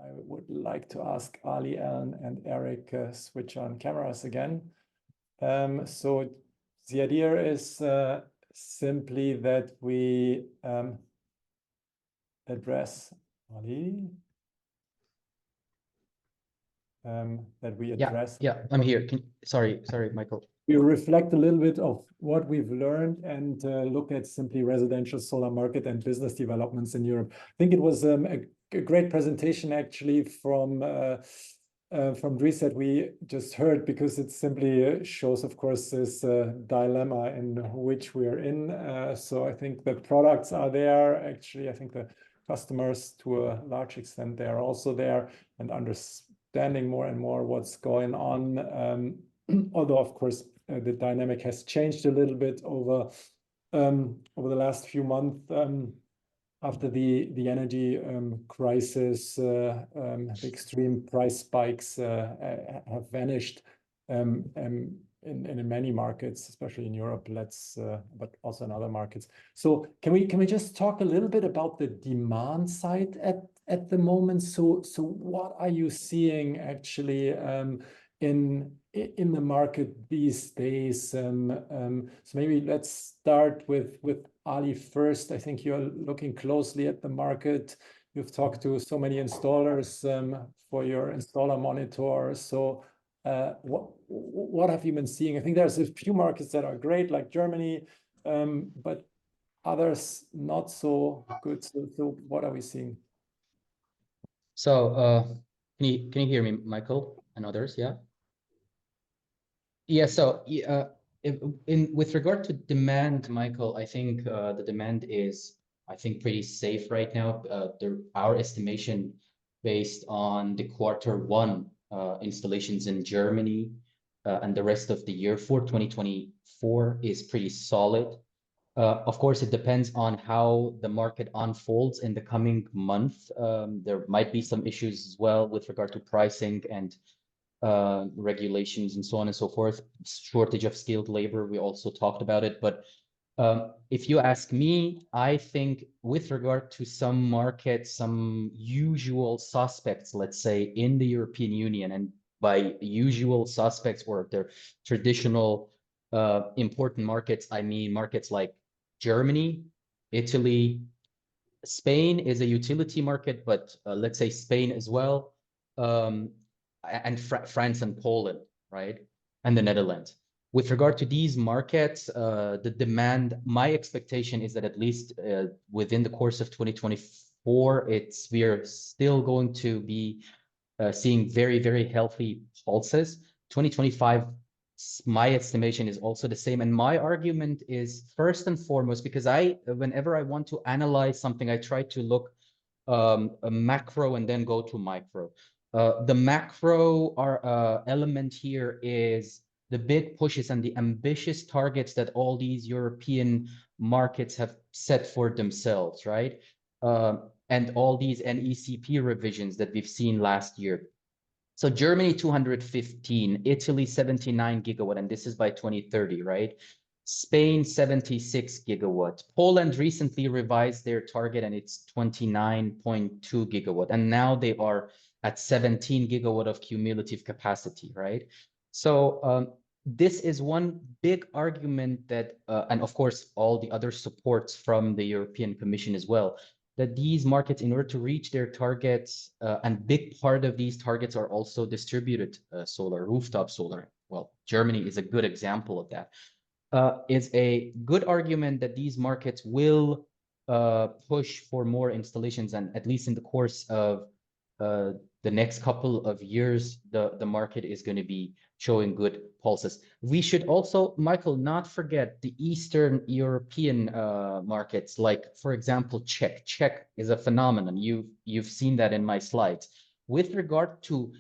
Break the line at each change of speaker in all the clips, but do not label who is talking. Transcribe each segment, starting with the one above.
I would like to ask Ali, Alan, and Eric switch on cameras again. So the idea is simply that we address Ali. That we address.
Yeah, I'm here. Sorry, Michael.
We reflect a little bit of what we've learned and look at simply residential solar market and business developments in Europe. I think it was a great presentation actually from Dries that we just heard, because it simply shows, of course, this dilemma in which we are in. So I think the products are there. Actually, I think the customers, to a large extent, they are also there and understanding more and more what's going on. Although, of course, the dynamic has changed a little bit over the last few months after the energy crisis. The extreme price spikes have vanished in many markets, especially in Europe. But also in other markets. So can we just talk a little bit about the demand side at the moment? So what are you seeing actually in the market these days? So maybe let's start with Ali first. I think you're looking closely at the market. You've talked to so many installers for your installer monitor. So what have you been seeing? I think there's a few markets that are great, like Germany, but others not so good. So what are we seeing?
So can you hear me, Michael, and others? Yeah. Yeah. So with regard to demand, Michael, I think the demand is, I think, pretty safe right now. Our estimation based on the Q1 installations in Germany and the rest of the year for 2024 is pretty solid. Of course, it depends on how the market unfolds in the coming month. There might be some issues as well with regard to pricing and regulations and so on and so forth. Shortage of skilled labor, we also talked about it. But if you ask me, I think with regard to some markets, some usual suspects, let's say in the European Union, and by usual suspects or their traditional important markets, I mean markets like Germany, Italy, Spain is a utility market, but let's say Spain as well, and France and Poland, right? And the Netherlands. With regard to these markets, the demand, my expectation is that at least within the course of 2024, we are still going to be seeing very, very healthy pulses. 2025, my estimation is also the same. And my argument is first and foremost, because whenever I want to analyze something, I try to look a macro and then go to micro. The macro element here is the big pushes and the ambitious targets that all these European markets have set for themselves, right? And all these NECP revisions that we've seen last year. So Germany, 215, Italy, 79 gigawatt, and this is by 2030, right? Spain, 76 gigawatt. Poland recently revised their target and it's 29.2 gigawatt. And now they are at 17 gigawatt of cumulative capacity, right? So this is one big argument that, and of course, all the other supports from the European Commission as well, that these markets, in order to reach their targets, and big part of these targets are also distributed solar, rooftop solar. Well, Germany is a good example of that. Is a good argument that these markets will push for more installations, and at least in the course of the next couple of years, the market is going to be showing good pulses. We should also, Michael, not forget the Eastern European markets, like, for example, Czech. Czech is a phenomenon. You've seen that in my slides. With regard to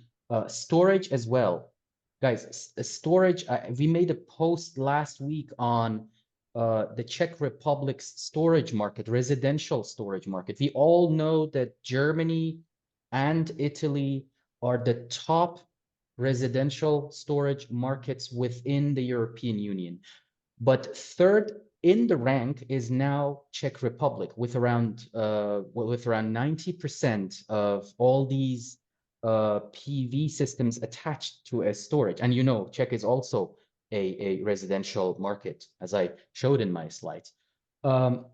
storage as well, guys, storage, we made a post last week on the Czech Republic's storage market, residential storage market. We all know that Germany and Italy are the top residential storage markets within the European Union. But third in the rank is now Czech Republic with around 90% of all these PV systems attached to a storage. And you know, Czech is also a residential market, as I showed in my slides. The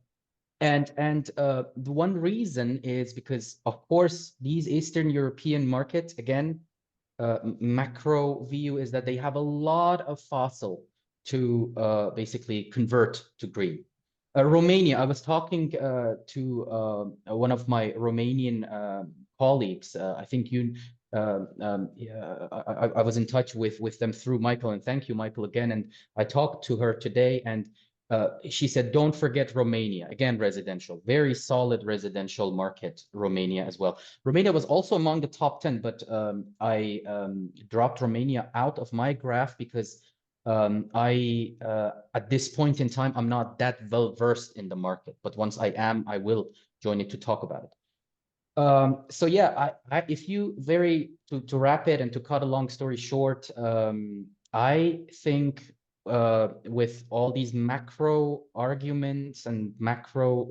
one reason is because, of course, these Eastern European markets, again, macro view is that they have a lot of fossil to basically convert to green. Romania, I was talking to one of my Romanian colleagues. I think you, I was in touch with them through Michael, and thank you, Michael, again. And I talked to her today, and she said, don't forget Romania. Again, residential, very solid residential market, Romania as well. Romania was also among the top 10, but I dropped Romania out of my graph because at this point in time, I'm not that well versed in the market, but once I am, I will join it to talk about it. So yeah, if you to wrap it and to cut a long story short, I think with all these macro arguments and macro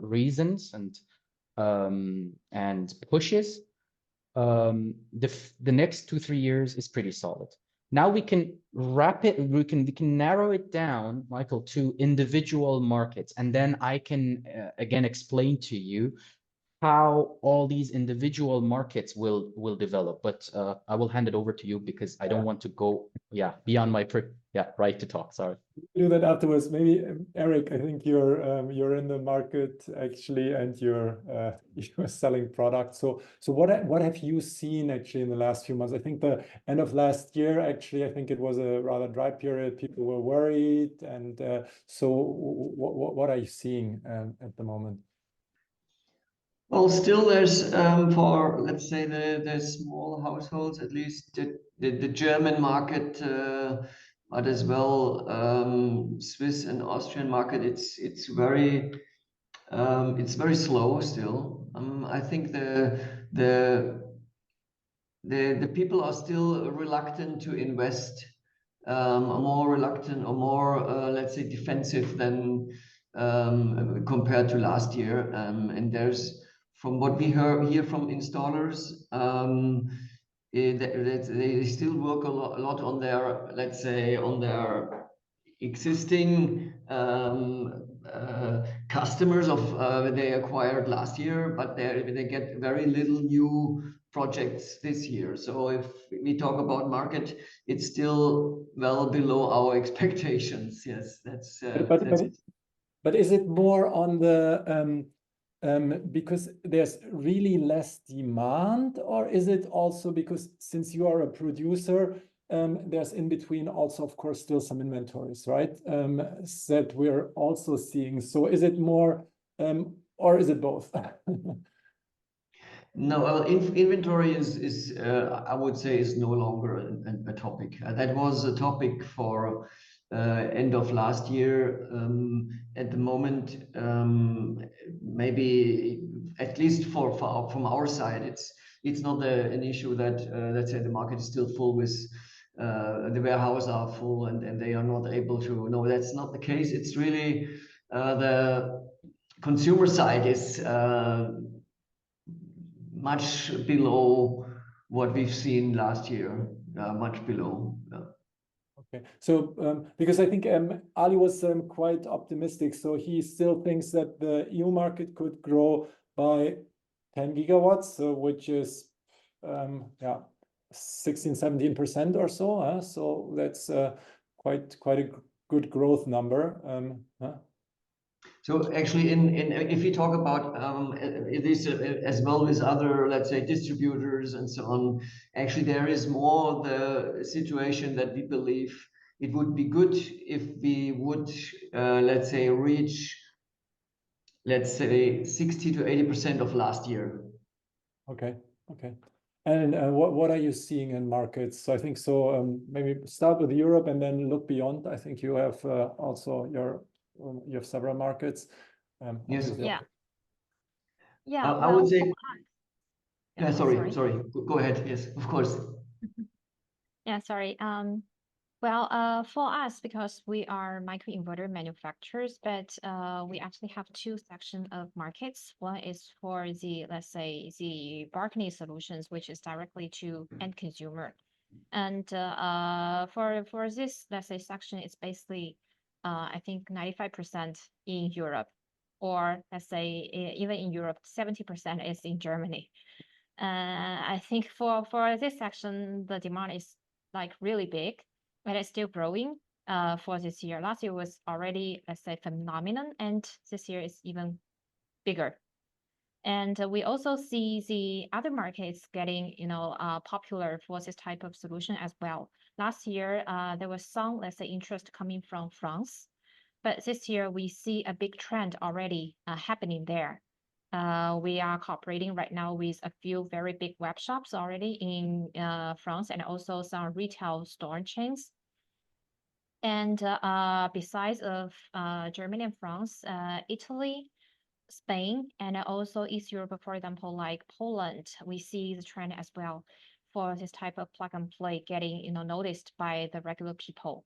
reasons and pushes, the next 2-3 years is pretty solid. Now we can we can narrow it down, Michael, to individual markets, and then I can again explain to you how all these individual markets will develop. But I will hand it over to you because I don't want to go beyond my right to talk. Sorry.
Do that afterwards. Maybe Eric, I think you're in the market actually, and you're selling products. So what have you seen actually in the last few months? I think the end of last year, actually, I think it was a rather dry period. People were worried, and so what are you seeing at the moment?
Well, still there's for, let's say, the small households, at least the German market, but as well Swiss and Austrian market, it's very slow still. I think the people are still reluctant to invest, more reluctant or more let's say defensive than compared to last year. And there's, from what we hear from installers, they still work a lot on their, let's say, on their existing customers of they acquired last year, but they get very little new projects this year. So if we talk about market, it's still well below our expectations. Yes, that's
but is it more on the because there's really less demand, or is it also because since you are a producer, there's in between also, of course, still some inventories, right? That we're also seeing. So is it more, or is it both?
No, well, inventory is I would say is no longer a topic. That was a topic for end of last year. At the moment, maybe at least from our side, it's not an issue that let's say the market is still full with the warehouses are full and they are not able to. No, that's not the case. It's really the consumer side is much below what we've seen last year, much below.
Okay, so because I think Ali was quite optimistic, so he still thinks that the EU market could grow by 10 gigawatts, which is 16-17% or so. So that's quite a good growth number.
So actually, if you talk about it is as well as other, let's say, distributors and so on, actually there is more the situation that we believe it would be good if we would, let's say, reach, let's say, 60 to 80% of last year.
Okay. And what are you seeing in markets? So I think so. Maybe start with Europe and then look beyond. I think you have also you have several markets.
Yes.
Yeah.
I would say. Sorry. Go ahead. Yes, of course.
Yeah. Sorry. Well, for us, because we are microinverter manufacturers, but we actually have two sections of markets. One is for the, let's say, the balcony solutions, which is directly to end consumer. And for this, let's say, section, it's basically, I think 95% in Europe, or let's say even in Europe, 70% is in Germany. I think for this section, the demand is like really big, but it's still growing for this year. Last year was already, let's say, phenomenon, and this year is even bigger. And we also see the other markets getting, popular for this type of solution as well. Last year, there was some, let's say, interest coming from France, but this year we see a big trend already happening there. We are cooperating right now with a few very big web shops already in France, and also some retail store chains. And besides of Germany and France, Italy, Spain, and also East Europe, for example, like Poland, we see the trend as well for this type of plug and play getting, noticed by the regular people.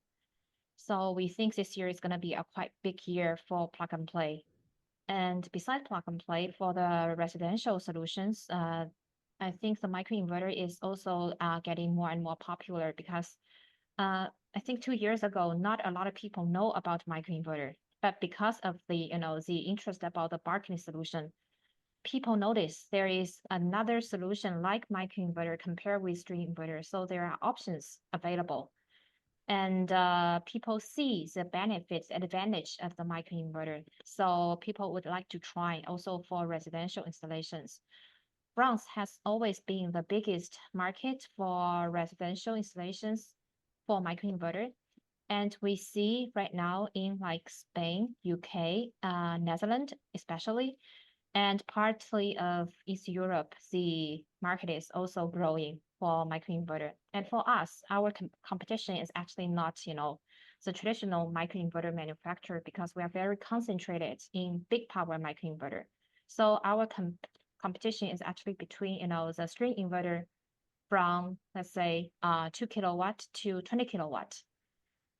So we think this year is going to be a quite big year for plug and play. And besides plug and play, for the residential solutions, I think the microinverter is also getting more and more popular because I think 2 years ago, not a lot of people know about microinverter, but because of the, the interest about the balcony solution, people notice there is another solution like microinverter compared with string inverter. So there are options available. And people see the benefits, advantage of the microinverter. So people would like to try also for residential installations. France has always been the biggest market for residential installations for microinverter. And we see right now in like Spain, UK, Netherlands especially, and partly of East Europe, the market is also growing for microinverter. And for us, our competition is actually not, the traditional microinverter manufacturer, because we are very concentrated in big power microinverter. So our competition is actually between, the string inverter from, let's say, 2 kilowatt to 20 kilowatt.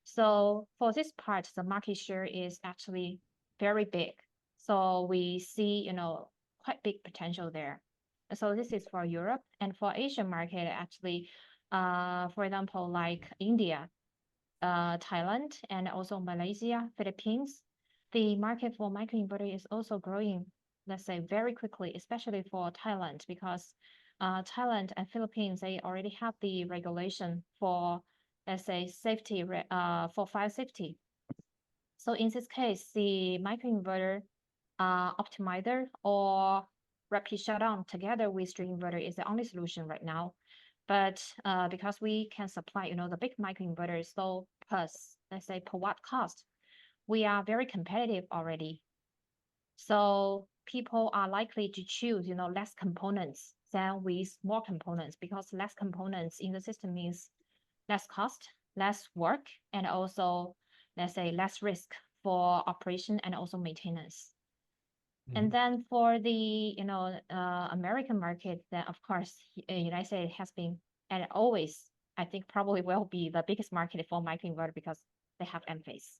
So for this part, the market share is actually very big. So we see, quite big potential there. So this is for Europe. And for Asian market, actually, for example, like India, Thailand, and also Malaysia, Philippines, the market for microinverter is also growing, let's say, very quickly, especially for Thailand, because Thailand and Philippines, they already have the regulation for, let's say, safety, for fire safety. So in this case, the microinverter optimizer or rapid shutdown together with string inverter is the only solution right now. But because we can supply, the big microinverters, so plus, let's say, per watt cost, we are very competitive already. So people are likely to choose, less components than with more components, because less components in the system means less cost, less work, and also, let's say, less risk for operation and also maintenance. And then for the, American market, then of course, United States has been, and always, I think probably will be the biggest market for microinverter because they have Enphase.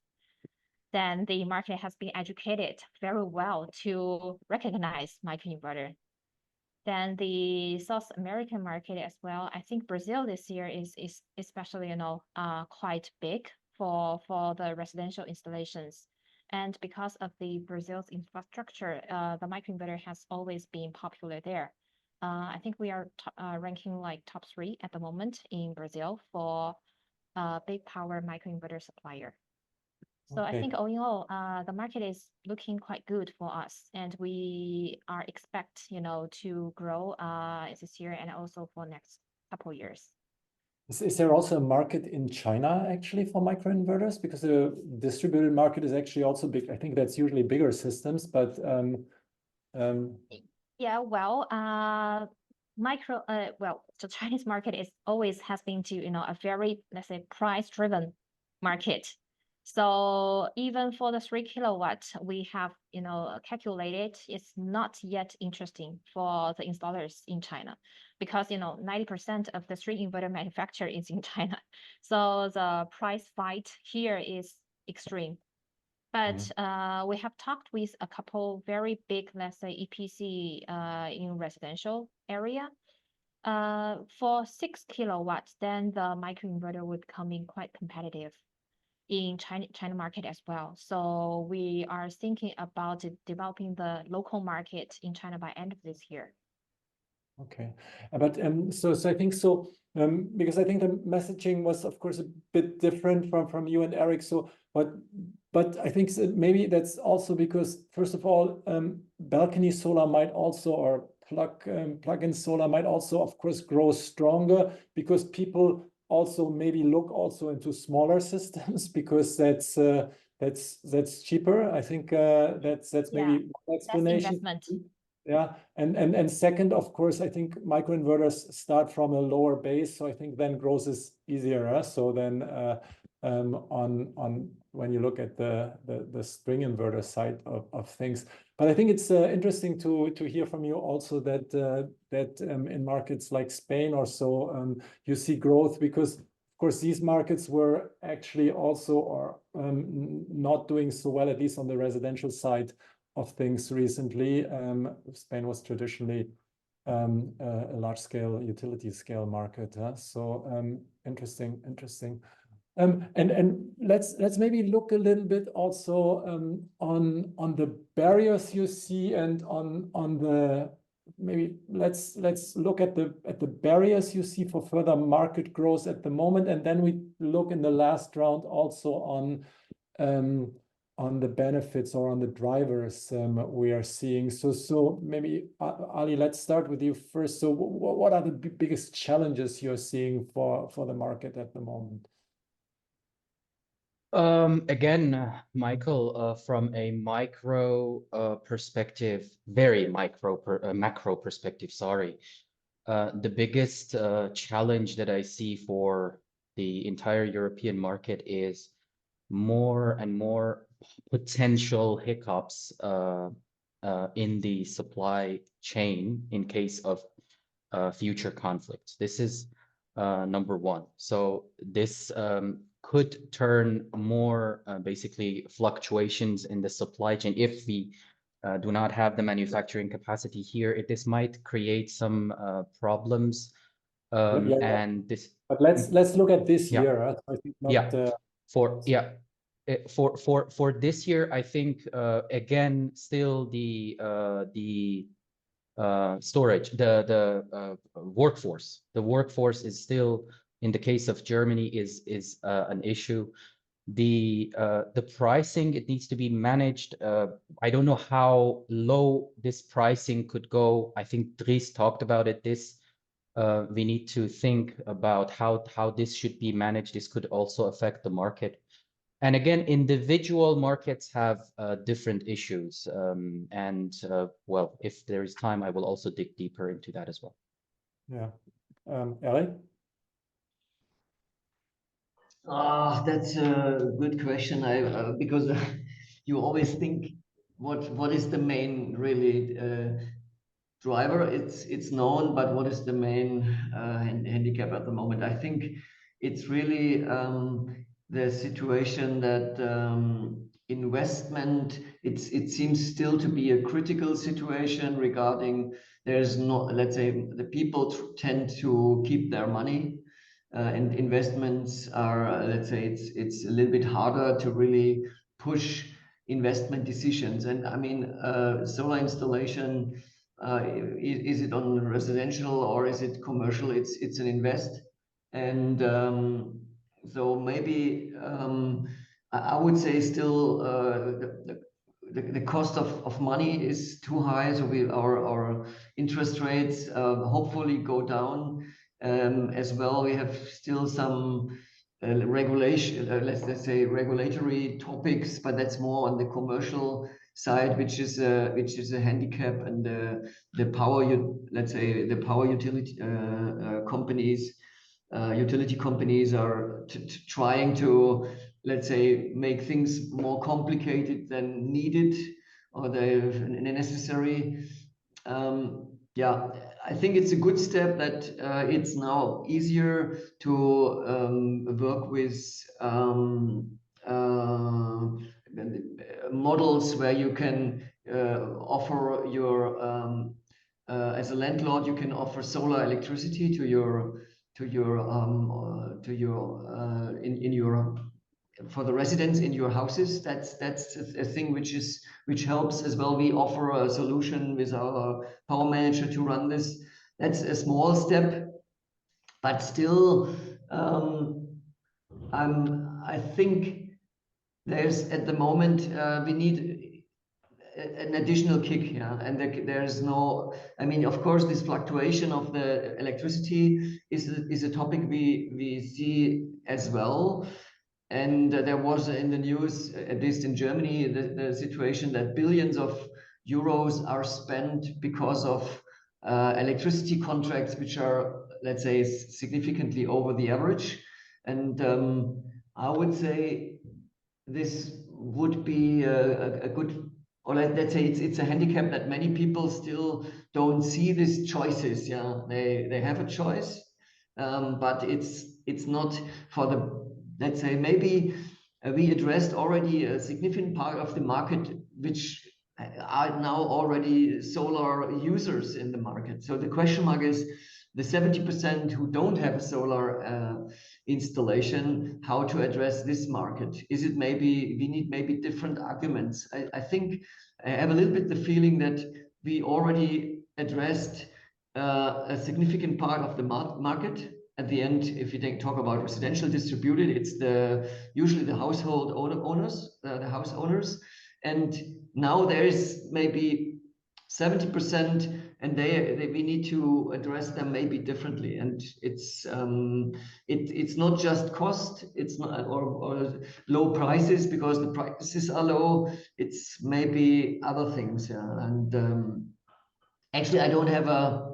Then the market has been educated very well to recognize microinverter. Then the South American market as well. I think Brazil this year is especially, quite big for the residential installations. And because of the Brazil's infrastructure, the microinverter has always been popular there. I think we are ranking like top 3 at the moment in Brazil for big power microinverter supplier. So I think all in all, the market is looking quite good for us, and we are expect, to grow this year and also for next couple years.
Is there also a market in China actually for microinverters? Because the distributed market is actually also big. I think that's usually bigger systems, but
yeah, well, the Chinese market is always has been to, a very, let's say, price-driven market. So even for the 3 kilowatt, we have, calculated it's not yet interesting for the installers in China because, 90% of the string inverter manufacturer is in China. So the price fight here is extreme. But we have talked with a couple very big, let's say EPC in residential area. For 6 kilowatts, then the microinverter would come in quite competitive in China market as well. So we are thinking about developing the local market in China by end of this year.
Okay, but so I think so because I think the messaging was of course a bit different from you and Eric. So but I think maybe that's also because first of all balcony solar might also or plug-in solar might also of course grow stronger because people also maybe look also into smaller systems because that's cheaper. I think that's maybe one explanation.
Investment.
Yeah, and second, of course, I think microinverters start from a lower base, so I think then growth is easier. So then on when you look at the string inverter side of things, but I think it's interesting to hear from you also that that in markets like Spain or so you see growth because of course these markets were actually also or not doing so well, at least on the residential side of things recently. Spain was traditionally a large-scale utility scale market. So interesting. And let's maybe look a little bit also on the barriers you see and on the maybe let's look at the barriers you see for further market growth at the moment, and then we look in the last round also on the benefits or on the drivers we are seeing. So maybe Ali, let's start with you first. So what are the biggest challenges you're seeing for the market at the moment?
Again, Michael, from a micro perspective, very macro perspective, sorry. The biggest challenge that I see for the entire European market is more and more potential hiccups in the supply chain in case of future conflicts. This is number one. So this could turn more basically fluctuations in the supply chain. If we do not have the manufacturing capacity here, this might create some problems. And this.
But let's look at this year. I think not,
for this year, I think again still the storage, the workforce. The workforce is still, in the case of Germany, is an issue. The pricing, it needs to be managed. I don't know how low this pricing could go. I think Dries talked about it. We need to think about how this should be managed. This could also affect the market. And again, individual markets have different issues. Well, if there is time, I will also dig deeper into that as well.
Yeah. Ellie?
That's a good question. Because you always think what is the main really driver? It's known, but what is the main handicap at the moment? I think it's really the situation that investment, it seems still to be a critical situation regarding there's not, let's say, the people tend to keep their money and investments are, let's say, it's a little bit harder to really push investment decisions. And I mean, solar installation, is it on residential or is it commercial? It's an invest. And so maybe I would say still the cost of money is too high. So our interest rates hopefully go down as well. We have still some regulation, let's say regulatory topics, but that's more on the commercial side, which is a handicap, and the power utility companies are trying to let's say, make things more complicated than needed or they're necessary. Yeah, I think it's a good step that it's now easier to work with models where you can offer your as a landlord, you can offer solar electricity to your in your for the residents in your houses. That's a thing which helps as well. We offer a solution with our power manager to run this. That's a small step, but still, I think there's at the moment we need an additional kick, yeah, and there's no. I mean, of course, this fluctuation of the electricity is a topic we see as well. And there was in the news, at least in Germany, the situation that billions of euros are spent because of electricity contracts, which are, let's say, significantly over the average. And I would say this would be a good, or let's say it's a handicap that many people still don't see these choices. Yeah, they have a choice, but it's not for the, let's say, maybe we addressed already a significant part of the market, which are now already solar users in the market. So the question mark is the 70% who don't have a solar installation, how to address this market. Is it maybe, we need maybe different arguments. I think I have a little bit the feeling that we already addressed a significant part of the market. At the end, if you talk about residential distributed, it's usually the household owners, the house owners. And now there is maybe 70%, and we need to address them maybe differently. And it's not just cost, it's not or low prices because the prices are low. It's maybe other things, yeah. And actually, I don't have a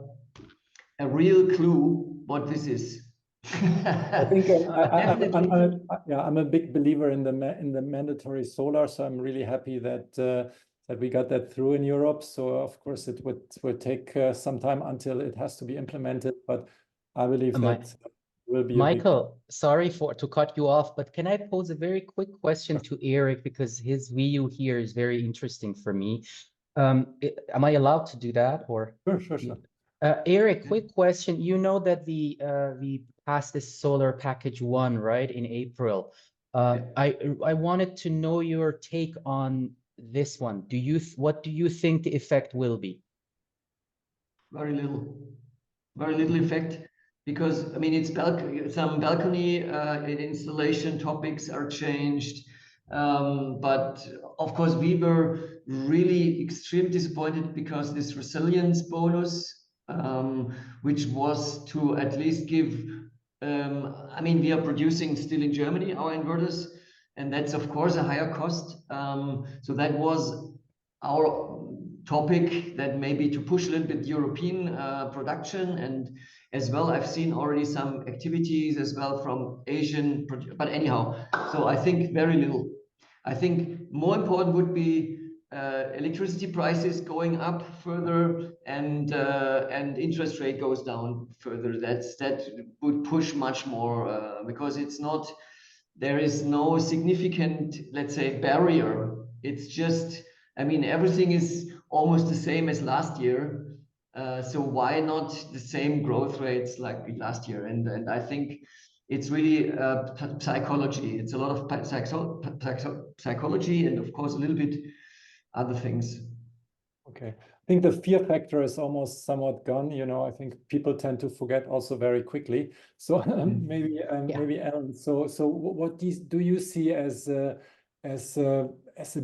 real clue what this is.
I think I'm a big believer in the mandatory solar, so I'm really happy that we got that through in Europe. So of course it would take some time until it has to be implemented, but I believe that will be
Michael, sorry to cut you off, but can I pose a very quick question to Eric, because his view here is very interesting for me. Am I allowed to do that, or?
Sure.
Eric, quick question. You know that we passed this solar package 1, right, in April. I wanted to know your take on this one. What do you think the effect will be?
Very little effect, because I mean, it's some balcony installation topics are changed. But of course, we were really extremely disappointed because this resilience bonus, which was to at least give, I mean, we are producing still in Germany our inverters, and that's of course a higher cost. So that was our topic, that maybe to push a little bit European production. And as well, I've seen already some activities as well from Asian, but anyhow, so I think very little. I think more important would be electricity prices going up further, and interest rate goes down further. That would push much more because it's not, there is no significant, let's say, barrier. It's just, I mean, everything is almost the same as last year. So why not the same growth rates like last year? And I think it's really psychology. It's a lot of psychology, and of course a little bit other things.
Okay, I think the fear factor is almost somewhat gone. You know, I think people tend to forget also very quickly. So maybe Alan. So what do you see as the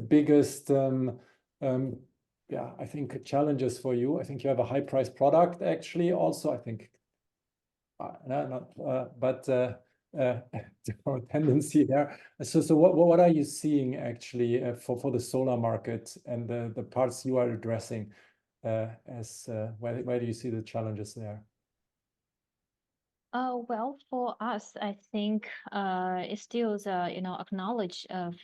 biggest I think challenges for you? I think you have a high price product actually. Also, I think tendency there. So what are you seeing actually for the solar market and the parts you are addressing? Where do you see the challenges there?
Well, for us, I think it's still the acknowledge of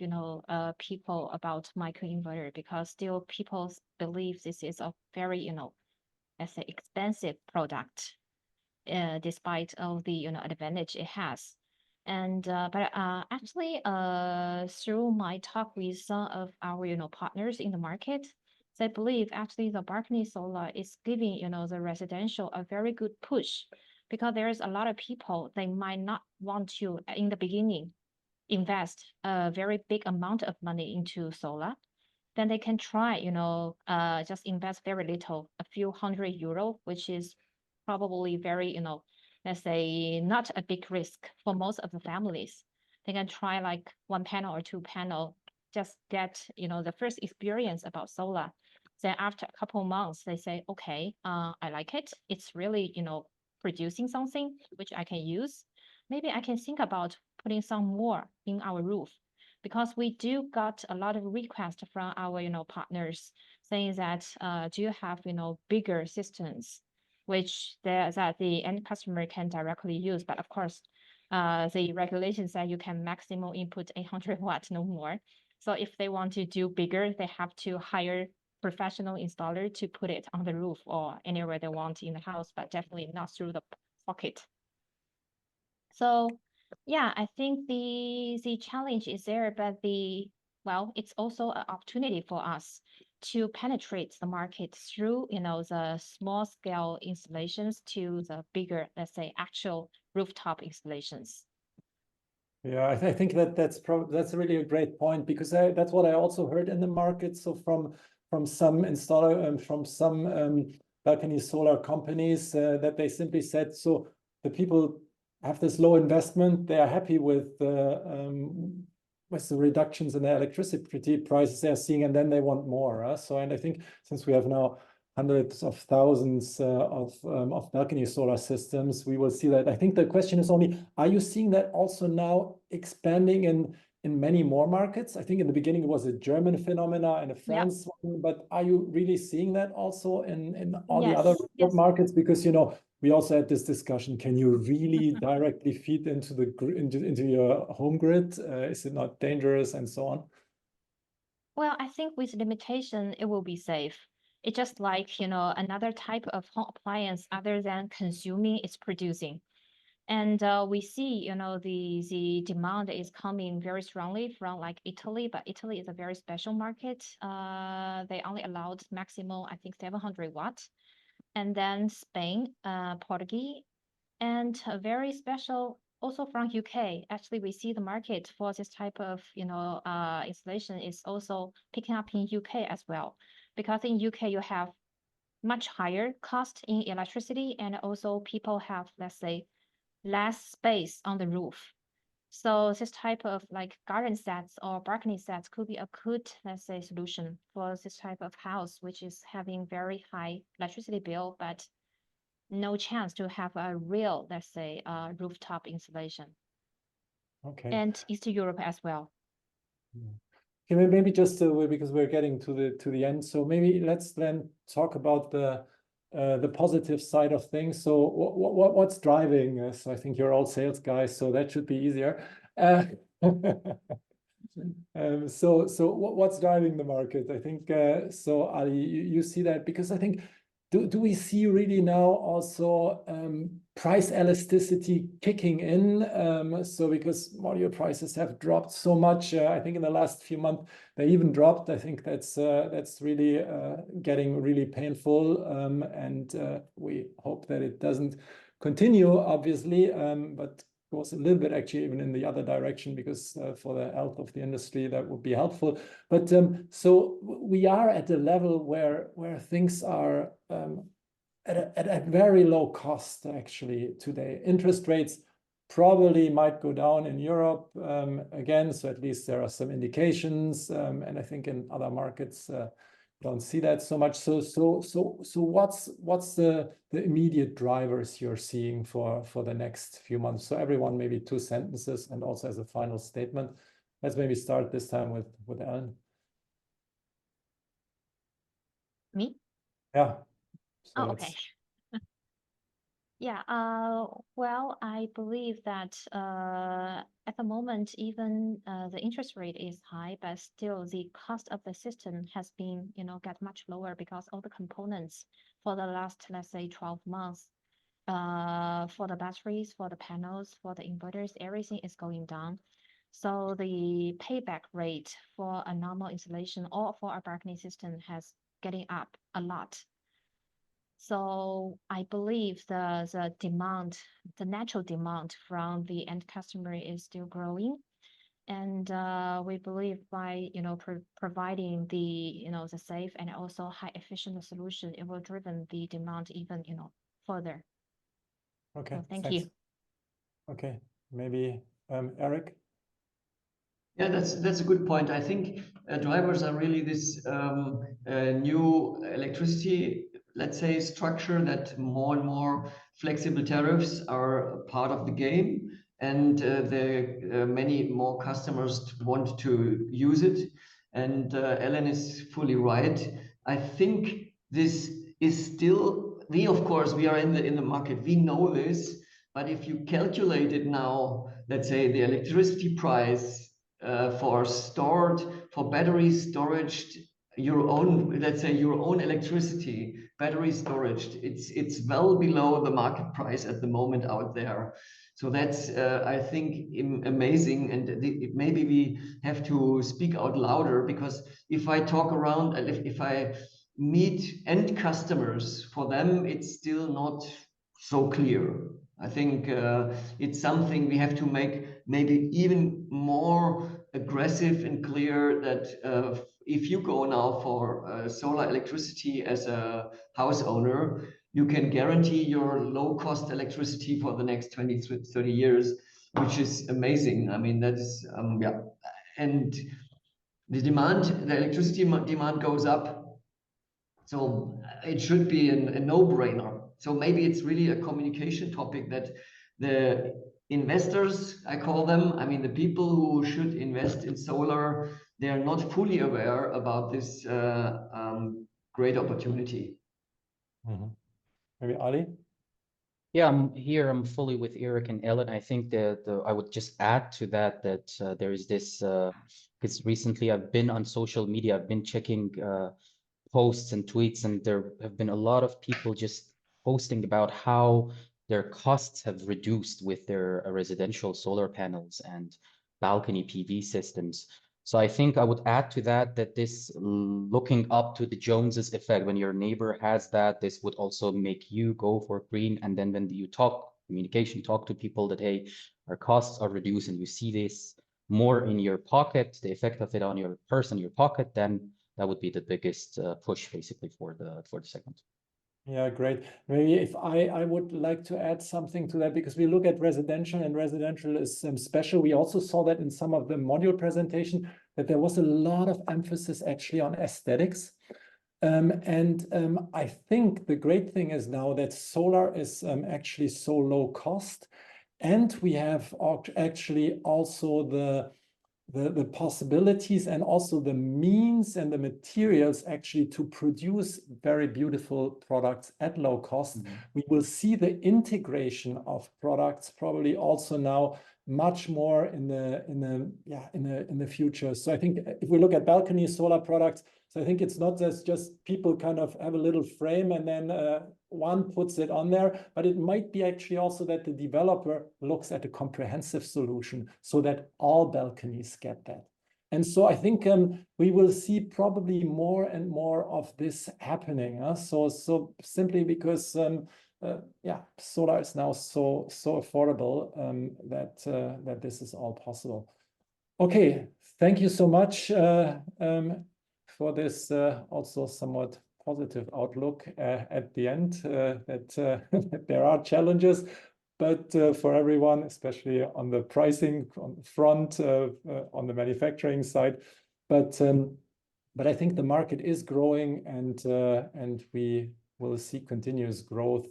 people about microinverter, because still people believe this is a very let's say expensive product, despite all the advantage it has. And but actually through my talk with some of our partners in the market, they believe actually the balcony solar is giving the residential a very good push, because there's a lot of people, they might not want to in the beginning invest a very big amount of money into solar. Then they can try just invest very little, a few €100, which is probably very let's say not a big risk for most of the families. They can try like one panel or two panel, just get the first experience about solar. Then after a couple of months, they say, okay, I like it, it's really producing something which I can use. Maybe I can think about putting some more in our roof, because we do got a lot of requests from our partners saying that do you have bigger systems which that the end customer can directly use. But of course the regulations say you can maximum input 800 watts, no more. So if they want to do bigger, they have to hire professional installer to put it on the roof or anywhere they want in the house, but definitely not through the pocket. So yeah, I think the challenge is there, but well, it's also an opportunity for us to penetrate the market through the small scale installations to the bigger, let's say, actual rooftop installations.
Yeah, I think that's really a great point, because that's what I also heard in the market. So from some installer and from some balcony solar companies, that they simply said, so the people have this low investment, they are happy with the reductions in the electricity prices they're seeing, and then they want more. So, and I think since we have now hundreds of thousands of balcony solar systems, we will see that. I think the question is only, are you seeing that also now expanding in many more markets? I think in the beginning it was a German phenomena and a France one, but are you really seeing that also in all the other markets? Because we also had this discussion, can you really directly feed into the into your home grid? Is it not dangerous and so on?
Well, I think with limitation it will be safe. It's just like another type of home appliance, other than consuming, it's producing. And we see the demand is coming very strongly from like Italy, but Italy is a very special market. They only allowed maximum, I think, 700 watts. And then Spain, Portugal, and a very special also from UK. Actually, we see the market for this type of installation is also picking up in UK as well, because in UK you have much higher cost in electricity, and also people have, let's say, less space on the roof. So this type of like garden sets or balcony sets could be a good, let's say, solution for this type of house, which is having very high electricity bill, but no chance to have a real, let's say, rooftop installation.
Okay.
And Eastern Europe as well.
Okay, maybe just because we're getting to the end, so maybe let's then talk about the positive side of things. So what's driving? So I think you're all sales guys, so that should be easier. So what's driving the market? I think so. Ali, you see that, because I think do we see really now also price elasticity kicking in? So because module prices have dropped so much, I think in the last few months they even dropped. I think that's really getting really painful, and we hope that it doesn't continue, obviously, but goes a little bit actually even in the other direction, because for the health of the industry that would be helpful. But so we are at a level where things are at a very low cost actually today. Interest rates probably might go down in Europe again, so at least there are some indications, and I think in other markets don't see that so much. So what's the immediate drivers you're seeing for the next few months? So everyone, maybe 2 sentences, and also as a final statement. Let's maybe start this time with Ellen.
Me?
Yeah. So
oh, okay. Yeah, well, I believe that at the moment, even the interest rate is high, but still the cost of the system has been, get much lower because all the components for the last, let's say, 12 months, for the batteries, for the panels, for the inverters, everything is going down. So the payback rate for a normal installation or for a balcony system has getting up a lot. So I believe the demand, the natural demand from the end customer is still growing. And we believe by, providing the, the safe and also high efficient solution, it will driven the demand even, further.
Okay,
So thank
thanks.
you.
Okay, maybe Eric?
Yeah, that's a good point. I think drivers are really this new electricity, let's say, structure that more and more flexible tariffs are a part of the game, and the many more customers want to use it. And Ellen is fully right. I think this is still, we of course, we are in the market, we know this, but if you calculate it now, let's say the electricity price for battery storage, your own, let's say your own electricity, battery storage, it's well below the market price at the moment out there. So that's I think amazing, and maybe we have to speak out louder, because if I talk around, if I meet end customers, for them it's still not so clear. I think it's something we have to make maybe even more aggressive and clear, that if you go now for solar electricity as a house owner, you can guarantee your low cost electricity for the next 20, 30 years, which is amazing. I mean, that is, yeah. And the electricity demand goes up. So it should be a no-brainer. So maybe it's really a communication topic that the investors, I call them, I mean, the people who should invest in solar, they are not fully aware about this great opportunity.
Mm-hmm. Maybe Ali?
Yeah, I'm fully with Eric and Ellen. I think that I would just add to that there is this because recently I've been on social media, I've been checking posts and tweets, and there have been a lot of people just posting about how their costs have reduced with their residential solar panels and balcony PV systems. So I think I would add to that this looking up to the Joneses effect, when your neighbor has that, this would also make you go for green. And then when you talk to people that, hey, our costs are reduced, and you see this more in your pocket, the effect of it on your purse and your pocket, then that would be the biggest push basically for the segment.
Yeah, great. Maybe if I would like to add something to that, because we look at residential, and residential is special. We also saw that in some of the module presentation, that there was a lot of emphasis actually on aesthetics. I think the great thing is now that solar is actually so low cost, and we have actually also the possibilities and also the means and the materials actually to produce very beautiful products at low cost. Mm-hmm. We will see the integration of products probably also now much more in the future. So I think if we look at balcony solar products, so I think it's not just people kind of have a little frame and then one puts it on there, but it might be actually also that the developer looks at a comprehensive solution so that all balconies get that. And so I think we will see probably more and more of this happening. So simply because solar is now so affordable that this is all possible. Okay, thank you so much for this also somewhat positive outlook at the end, that there are challenges, but for everyone, especially on the pricing front, on the manufacturing side. But I think the market is growing, and we will see continuous growth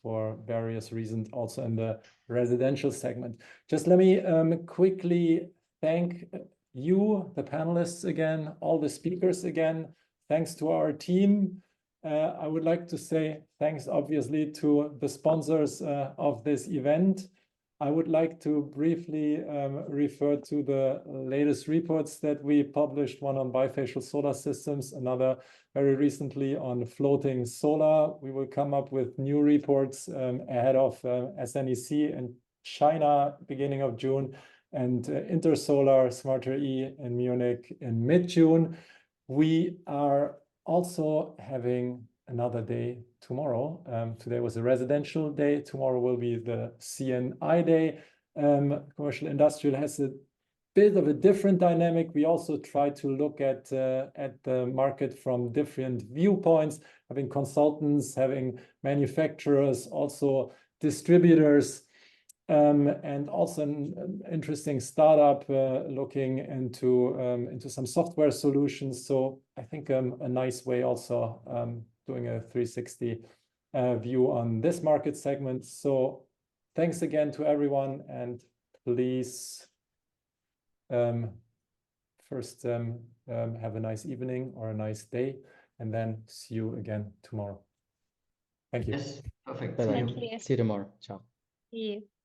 for various reasons also in the residential segment. Just let me quickly thank you, the panelists again, all the speakers again. Thanks to our team. I would like to say thanks, obviously, to the sponsors of this event. I would like to briefly refer to the latest reports that we published, one on bifacial solar systems, another very recently on floating solar. We will come up with new reports ahead of SNEC in China, beginning of June, and Intersolar Smarter E in Munich in mid-June. We are also having another day tomorrow. Today was a residential day. Tomorrow will be the C&I day. Commercial industrial has a bit of a different dynamic. We also try to look at the market from different viewpoints, having consultants, having manufacturers, also distributors, and also an interesting startup looking into some software solutions. So I think a nice way also doing a 360 view on this market segment. So thanks again to everyone, and please first have a nice evening or a nice day, and then see you again tomorrow. Thank you.
Yes, perfect.
Bye-bye.
Thank you.
See you tomorrow. Ciao.
See you.